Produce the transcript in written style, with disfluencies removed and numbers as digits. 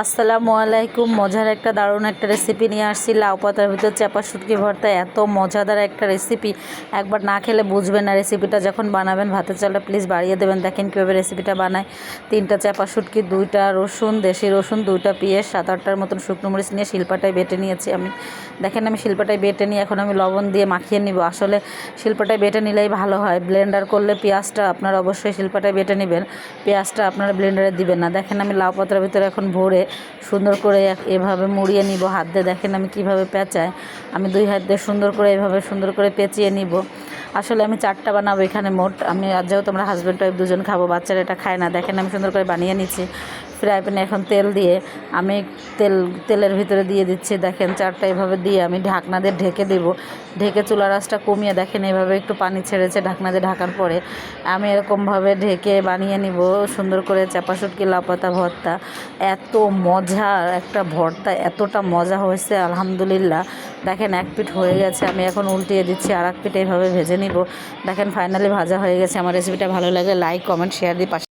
আসসালামু আলাইকুম। মজার একটা দারুণ একটা রেসিপি নিয়ে আসছি, লাউ পাতার ভিতর চাপা শুটকি ভর্তা। এত মজাদার একটা রেসিপি, একবার না খেলে বুঝবেন না। রেসিপিটা যখন বানাবেন ভাতের চালটা প্লিজ বাড়িয়ে দেবেন। দেখেন কীভাবে রেসিপিটা বানায়। 3টা চাপা শুটকি, 2টা রসুন, দেশি রসুন, 2টা পেঁয়াজ, 7-8টার মতন শুকনো মরিচ নিয়ে শিলপাটায় বেটে নিয়েছি আমি। দেখেন আমি শিলপাটায় বেটে নিয়ে এখন আমি লবণ দিয়ে মাখিয়ে নিব। আসলে শিলপাটায় বেটে নিলেই ভালো হয়, ব্লেন্ডার করলে পেঁয়াজটা আপনারা অবশ্যই শিলপাটায় বেটে নেবেন, পেঁয়াজটা আপনারা ব্লেন্ডারে দিবেন না। দেখেন আমি লাউ পাতার ভিতরে এখন ভরে সুন্দর করে এভাবে মুড়িয়ে নিব হাত দিয়ে। দেখেন আমি কিভাবে পেঁচাই, আমি 2 হাত দিয়ে সুন্দর করে এভাবে সুন্দর করে পেঁচিয়ে নিব। আসলে আমি 4টা বানাবো এখানে মোট। আমি আজ যেহেতু তোমরা হাজব্যান্ড ওয়াইফ দুজন খাবো, বাচ্চারা এটা খায় না। দেখেন আমি সুন্দর করে বানিয়ে নিচ্ছি। ফ্রাই প্যানে এখন তেল দিয়ে আমি তেলের ভিতরে দিয়ে দিচ্ছি। দেখেন 4টা এভাবে দিয়ে আমি ঢাকনা দিয়ে ঢেকে দেবো। ঢেকে চুলার আঁচটা কমিয়ে দেখেন এভাবে একটু পানি ছেড়েছে ঢাকনা দিয়ে ঢাকার পরে আমি এরকমভাবে ঢেকে বানিয়ে নিব সুন্দর করে চাপা শুটকি লাউ পাতা ভর্তা। এত মজার একটা ভর্তা, এতটা মজা হয়েছে আলহামদুলিল্লাহ। দেখেন এক পিঠ হয়ে গেছে, আমি এখন উল্টিয়ে দিচ্ছি, আর এক পিঠ এইভাবে ভেজে নিব। দেখেন ফাইনালি ভাজা হয়ে গেছে। আমার রেসিপিটা ভালো লাগে লাইক কমেন্ট শেয়ার দিয়ে পাশে